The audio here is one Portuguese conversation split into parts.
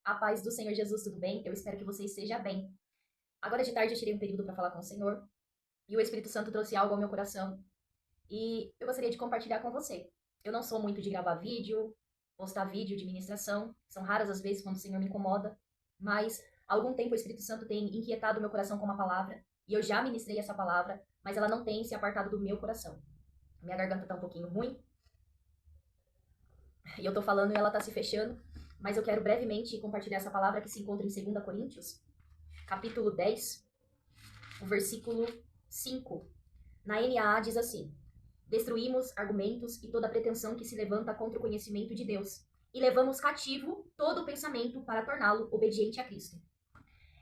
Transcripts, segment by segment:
A paz do Senhor Jesus, tudo bem? Eu espero que você esteja bem. Agora de tarde eu tirei um período para falar com o Senhor e o Espírito Santo trouxe algo ao meu coração e eu gostaria de compartilhar com você. Eu não sou muito de gravar vídeo, postar vídeo de ministração, são raras as vezes quando o Senhor me incomoda, mas há algum tempo o Espírito Santo tem inquietado o meu coração com uma palavra e eu já ministrei essa palavra, mas ela não tem se apartado do meu coração. Minha garganta tá um pouquinho ruim e eu tô falando e ela tá se fechando, mas eu quero brevemente compartilhar essa palavra que se encontra em 2 Coríntios, capítulo 10, o versículo 5. Na NAA diz assim: Destruímos argumentos e toda pretensão que se levanta contra o conhecimento de Deus, e levamos cativo todo o pensamento para torná-lo obediente a Cristo.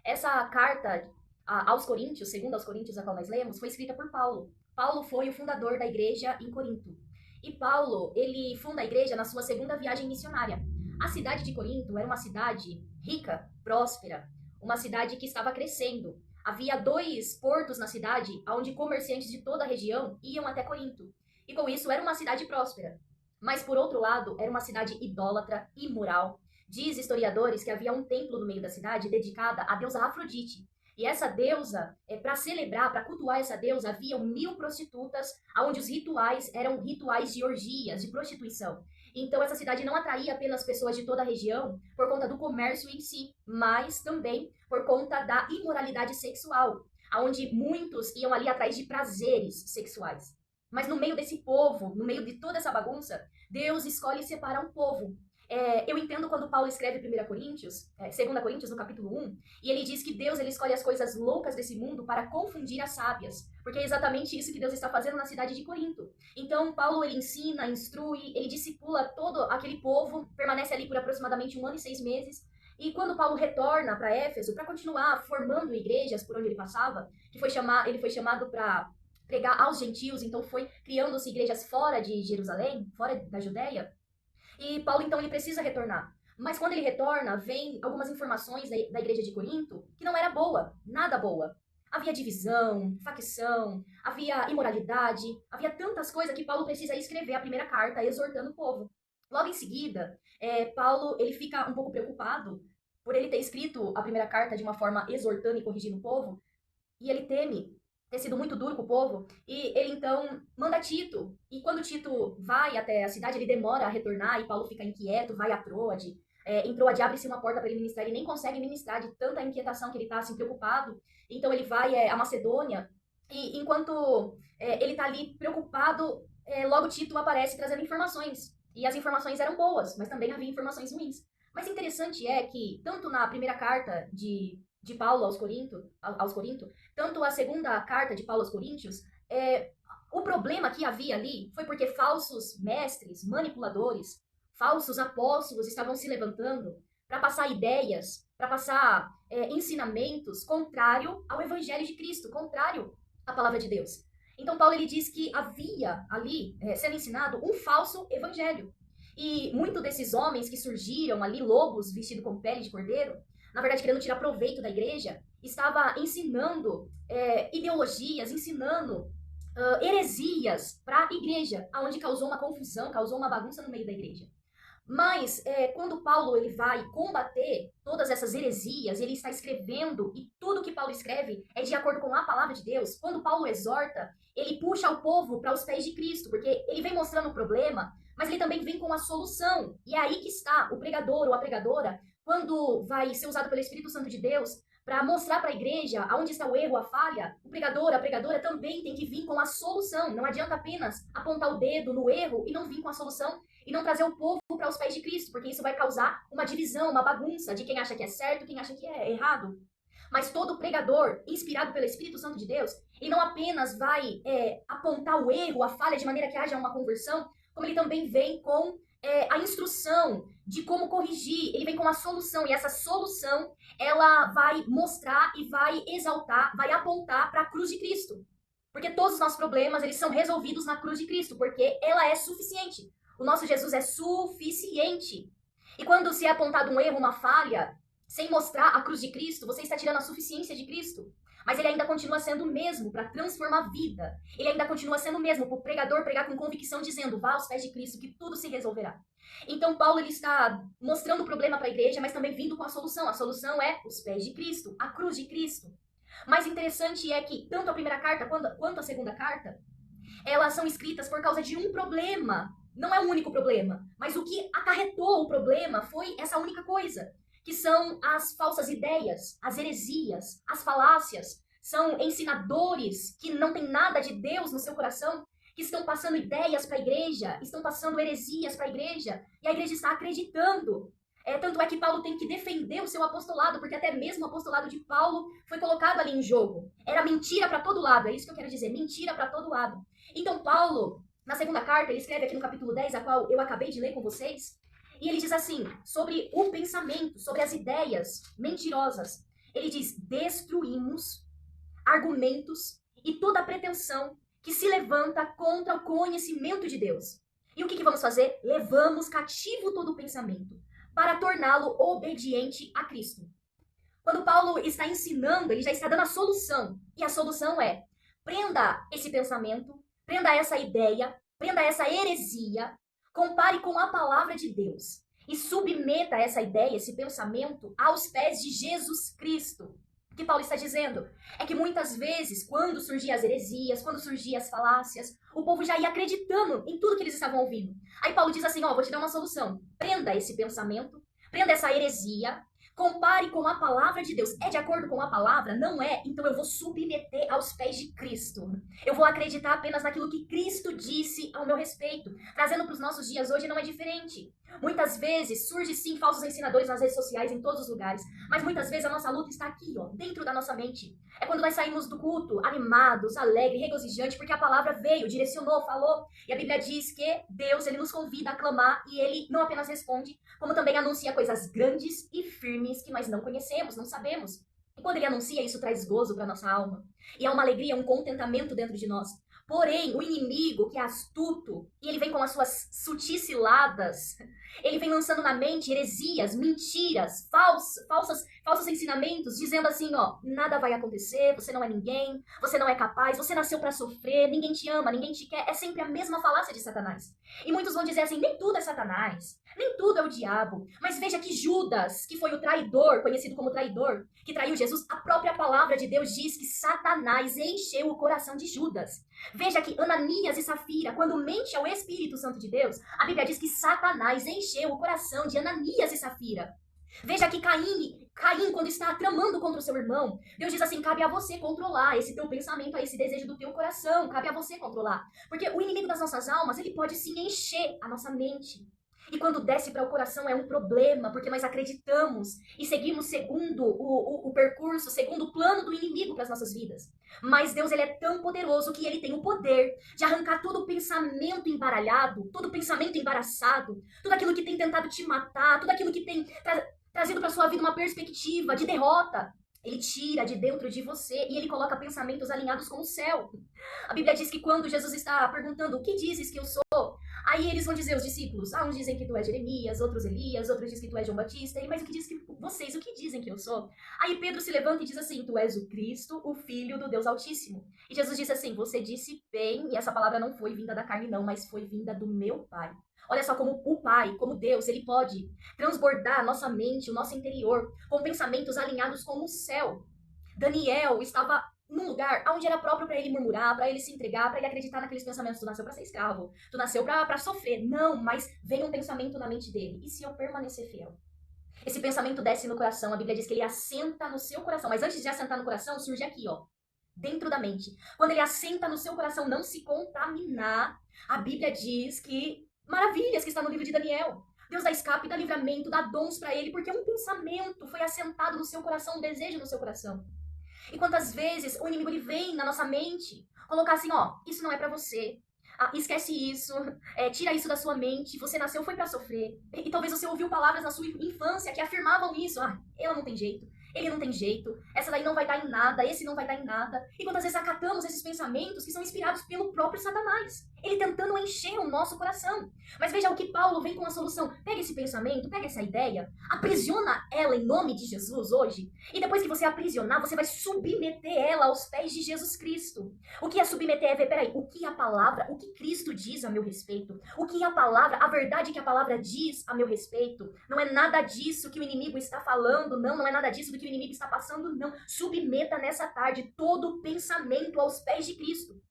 Essa carta aos Coríntios, segundo aos Coríntios, a qual nós lemos, foi escrita por Paulo. Paulo foi o fundador da igreja em Corinto. E Paulo, ele funda a igreja na sua segunda viagem missionária. A cidade de Corinto era uma cidade rica, próspera, uma cidade que estava crescendo. Havia 2 portos na cidade, onde comerciantes de toda a região iam até Corinto. E com isso era uma cidade próspera. Mas, por outro lado, era uma cidade idólatra, imoral. Diz historiadores que havia um templo no meio da cidade dedicada à deusa Afrodite. E essa deusa, para celebrar, para cultuar essa deusa, haviam 1000 prostitutas, onde os rituais eram rituais de orgias, de prostituição. Então, essa cidade não atraía apenas pessoas de toda a região por conta do comércio em si, mas também por conta da imoralidade sexual, onde muitos iam ali atrás de prazeres sexuais. Mas no meio desse povo, no meio de toda essa bagunça, Deus escolhe separar um povo. Eu entendo quando Paulo escreve 2 Coríntios, no capítulo 1, e ele diz que Deus ele escolhe as coisas loucas desse mundo para confundir as sábias, porque é exatamente isso que Deus está fazendo na cidade de Corinto. Então, Paulo ele ensina, instrui, ele discipula todo aquele povo, permanece ali por aproximadamente 1 ano e 6 meses, e quando Paulo retorna para Éfeso, para continuar formando igrejas por onde ele passava, ele foi chamado para pregar aos gentios, então foi criando-se igrejas fora de Jerusalém, fora da Judéia, e Paulo, então, ele precisa retornar. Mas quando ele retorna, vem algumas informações da igreja de Corinto que não era boa, nada boa. Havia divisão, facção, havia imoralidade, havia tantas coisas que Paulo precisa escrever a primeira carta exortando o povo. Logo em seguida, Paulo ele fica um pouco preocupado por ele ter escrito a primeira carta de uma forma exortando e corrigindo o povo, e ele teme ter sido muito duro com o povo, e ele então manda Tito. E quando Tito vai até a cidade, ele demora a retornar, e Paulo fica inquieto, vai a Troade. Em Troade abre-se uma porta para ele ministrar, ele nem consegue ministrar de tanta inquietação que ele está assim, preocupado. Então ele vai a Macedônia, e enquanto ele está ali preocupado, logo Tito aparece trazendo informações. E as informações eram boas, mas também havia informações ruins. Mas interessante é que, tanto na primeira carta de Paulo aos Coríntios, tanto a segunda carta de Paulo aos Coríntios, o problema que havia ali foi porque falsos mestres, manipuladores, falsos apóstolos estavam se levantando para passar ideias, para passar ensinamentos contrário ao evangelho de Cristo, contrário à palavra de Deus. Então Paulo ele diz que havia ali sendo ensinado um falso evangelho. E muitos desses homens que surgiram ali, lobos vestidos com pele de cordeiro, na verdade querendo tirar proveito da igreja, estava ensinando ideologias, ensinando heresias para a igreja, aonde causou uma confusão, causou uma bagunça no meio da igreja. Mas quando Paulo ele vai combater todas essas heresias, ele está escrevendo, e tudo que Paulo escreve é de acordo com a palavra de Deus. Quando Paulo exorta, ele puxa o povo para os pés de Cristo, porque ele vem mostrando o problema, mas ele também vem com a solução. E é aí que está o pregador ou a pregadora, quando vai ser usado pelo Espírito Santo de Deus para mostrar para a igreja aonde está o erro, a falha, o pregador, a pregadora também tem que vir com a solução. Não adianta apenas apontar o dedo no erro e não vir com a solução e não trazer o povo para os pés de Cristo, porque isso vai causar uma divisão, uma bagunça de quem acha que é certo e quem acha que é errado. Mas todo pregador, inspirado pelo Espírito Santo de Deus, ele não apenas vai apontar o erro, a falha, de maneira que haja uma conversão, como ele também vem com a instrução de como corrigir, ele vem com a solução, e essa solução, ela vai mostrar e vai exaltar, vai apontar para a cruz de Cristo. Porque todos os nossos problemas, eles são resolvidos na cruz de Cristo, porque ela é suficiente. O nosso Jesus é suficiente. E quando se é apontado um erro, uma falha, sem mostrar a cruz de Cristo, você está tirando a suficiência de Cristo. Mas ele ainda continua sendo o mesmo para transformar a vida. Ele ainda continua sendo o mesmo para o pregador pregar com convicção, dizendo: vá aos pés de Cristo, que tudo se resolverá. Então Paulo ele está mostrando o problema para a igreja, mas também vindo com a solução. A solução é os pés de Cristo, a cruz de Cristo. Mais interessante é que tanto a primeira carta quanto a segunda carta, elas são escritas por causa de um problema. Não é um único problema, mas o que acarretou o problema foi essa única coisa, que são as falsas ideias, as heresias, as falácias. São ensinadores que não têm nada de Deus no seu coração, que estão passando ideias para a igreja, estão passando heresias para a igreja, e a igreja está acreditando. Tanto é que Paulo tem que defender o seu apostolado, porque até mesmo o apostolado de Paulo foi colocado ali em jogo. Era mentira para todo lado, é isso que eu quero dizer, mentira para todo lado. Então Paulo, na segunda carta, ele escreve aqui no capítulo 10, a qual eu acabei de ler com vocês, e ele diz assim, sobre o pensamento, sobre as ideias mentirosas. Ele diz, destruímos argumentos e toda pretensão que se levanta contra o conhecimento de Deus. E o que vamos fazer? Levamos cativo todo o pensamento para torná-lo obediente a Cristo. Quando Paulo está ensinando, ele já está dando a solução. E a solução é, prenda esse pensamento, prenda essa ideia, prenda essa heresia, compare com a palavra de Deus e submeta essa ideia, esse pensamento, aos pés de Jesus Cristo. O que Paulo está dizendo é que muitas vezes, quando surgiam as heresias, quando surgiam as falácias, o povo já ia acreditando em tudo que eles estavam ouvindo. Aí Paulo diz assim, vou te dar uma solução. Prenda esse pensamento, prenda essa heresia, compare com a palavra de Deus. É de acordo com a palavra? Não é. Então eu vou submeter aos pés de Cristo. Eu vou acreditar apenas naquilo que Cristo disse ao meu respeito. Trazendo para os nossos dias hoje não é diferente. Muitas vezes surge sim falsos ensinadores nas redes sociais, em todos os lugares. Mas muitas vezes a nossa luta está aqui, dentro da nossa mente. É quando nós saímos do culto animados, alegres, regozijantes, porque a palavra veio, direcionou, falou. E a Bíblia diz que Deus, ele nos convida a clamar e ele não apenas responde, como também anuncia coisas grandes e firmes que nós não conhecemos, não sabemos. E quando ele anuncia, isso traz gozo para nossa alma. E há uma alegria, um contentamento dentro de nós. Porém, o inimigo, que é astuto, e ele vem com as suas sutis ciladas, ele vem lançando na mente heresias, mentiras, falsos ensinamentos, dizendo assim, nada vai acontecer, você não é ninguém, você não é capaz, você nasceu para sofrer, ninguém te ama, ninguém te quer. É sempre a mesma falácia de Satanás. E muitos vão dizer assim, nem tudo é Satanás, nem tudo é o diabo. Mas veja que Judas, que foi o traidor, conhecido como traidor, que traiu Jesus, a própria palavra de Deus diz que Satanás encheu o coração de Judas. Veja que Ananias e Safira, quando mente ao Espírito Santo de Deus, a Bíblia diz que Satanás encheu o coração de Ananias e Safira. Veja que Caim, quando está tramando contra o seu irmão, Deus diz assim, cabe a você controlar esse teu pensamento, esse desejo do teu coração, cabe a você controlar. Porque o inimigo das nossas almas, ele pode sim encher a nossa mente. E quando desce para o coração é um problema, porque nós acreditamos e seguimos segundo o percurso, segundo o plano do inimigo para as nossas vidas. Mas Deus, ele é tão poderoso que ele tem o poder de arrancar todo o pensamento embaralhado, todo o pensamento embaraçado, tudo aquilo que tem tentado te matar, tudo aquilo que tem trazido para sua vida uma perspectiva de derrota. Ele tira de dentro de você e ele coloca pensamentos alinhados com o céu. A Bíblia diz que quando Jesus está perguntando, o que dizes que eu sou? Aí eles vão dizer, os discípulos, uns dizem que tu és Jeremias, outros Elias, outros dizem que tu és João Batista, mas o que diz que vocês, o que dizem que eu sou? Aí Pedro se levanta e diz assim, tu és o Cristo, o Filho do Deus Altíssimo. E Jesus disse assim, você disse bem, e essa palavra não foi vinda da carne não, mas foi vinda do meu Pai. Olha só como o Pai, como Deus, ele pode transbordar a nossa mente, o nosso interior, com pensamentos alinhados com o céu. Daniel estava num lugar onde era próprio para ele murmurar, para ele se entregar, para ele acreditar naqueles pensamentos. Tu nasceu para ser escravo, tu nasceu para sofrer. Não, mas vem um pensamento na mente dele. E se eu permanecer fiel? Esse pensamento desce no coração. A Bíblia diz que ele assenta no seu coração. Mas antes de assentar no coração, surge aqui, dentro da mente. Quando ele assenta no seu coração, não se contaminar, a Bíblia diz que maravilhas que está no livro de Daniel. Deus dá escape, dá livramento, dá dons para ele, porque um pensamento foi assentado no seu coração, um desejo no seu coração. E quantas vezes o inimigo ele vem na nossa mente colocar assim, isso não é para você, esquece isso, tira isso da sua mente, você nasceu foi para sofrer. E talvez você ouviu palavras na sua infância que afirmavam isso, ela não tem jeito, ele não tem jeito, essa daí não vai dar em nada, esse não vai dar em nada. E quantas vezes acatamos esses pensamentos que são inspirados pelo próprio Satanás. Ele tentando encher o nosso coração. Mas veja o que Paulo vem com a solução. Pega esse pensamento, pega essa ideia, aprisiona ela em nome de Jesus hoje. E depois que você aprisionar, você vai submeter ela aos pés de Jesus Cristo. O que é submeter é ver, peraí, o que a palavra, o que Cristo diz a meu respeito? O que a palavra, a verdade que a palavra diz a meu respeito? Não é nada disso que o inimigo está falando, não é nada disso do que o inimigo está passando, não. Submeta nessa tarde todo o pensamento aos pés de Cristo.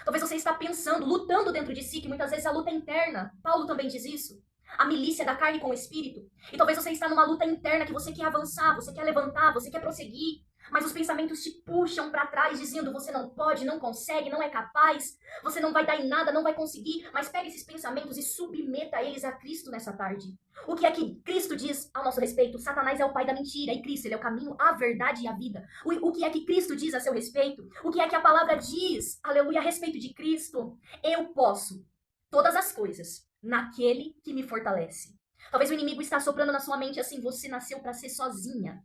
Talvez você está pensando, lutando dentro de si, que muitas vezes a luta é interna. Paulo também diz isso. A milícia da carne com o espírito. E talvez você está numa luta interna que você quer avançar, você quer levantar, você quer prosseguir. Mas os pensamentos te puxam para trás, dizendo você não pode, não consegue, não é capaz, você não vai dar em nada, não vai conseguir. Mas pegue esses pensamentos e submeta eles a Cristo nessa tarde. O que é que Cristo diz ao nosso respeito? Satanás é o pai da mentira e Cristo, ele é o caminho, a verdade e a vida. O que é que Cristo diz a seu respeito? O que é que a palavra diz, aleluia, a respeito de Cristo? Eu posso todas as coisas naquele que me fortalece. Talvez o inimigo está soprando na sua mente assim, você nasceu para ser sozinha.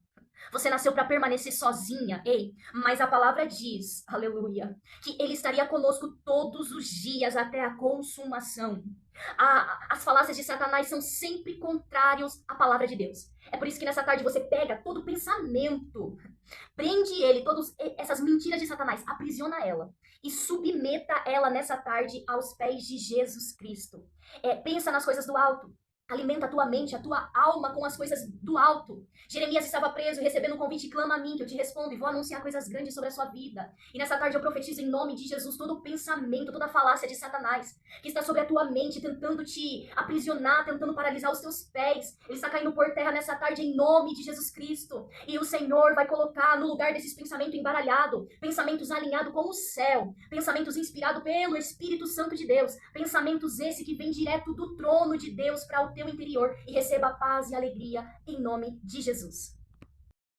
Você nasceu para permanecer sozinha, ei, mas a palavra diz, aleluia, que ele estaria conosco todos os dias até a consumação. As falácias de Satanás são sempre contrários à palavra de Deus. É por isso que nessa tarde você pega todo pensamento, prende ele, todas essas mentiras de Satanás, aprisiona ela e submeta ela nessa tarde aos pés de Jesus Cristo. Pensa nas coisas do alto. Alimenta a tua mente, a tua alma com as coisas do alto. Jeremias estava preso e recebendo um convite, clama a mim, que eu te respondo e vou anunciar coisas grandes sobre a sua vida. E nessa tarde eu profetizo em nome de Jesus todo o pensamento, toda a falácia de Satanás, que está sobre a tua mente, tentando te aprisionar, tentando paralisar os teus pés. Ele está caindo por terra nessa tarde em nome de Jesus Cristo. E o Senhor vai colocar no lugar desses pensamentos embaralhados, pensamentos alinhados com o céu, pensamentos inspirados pelo Espírito Santo de Deus, pensamentos esse que vem direto do trono de Deus para o teu interior, e receba paz e alegria em nome de Jesus.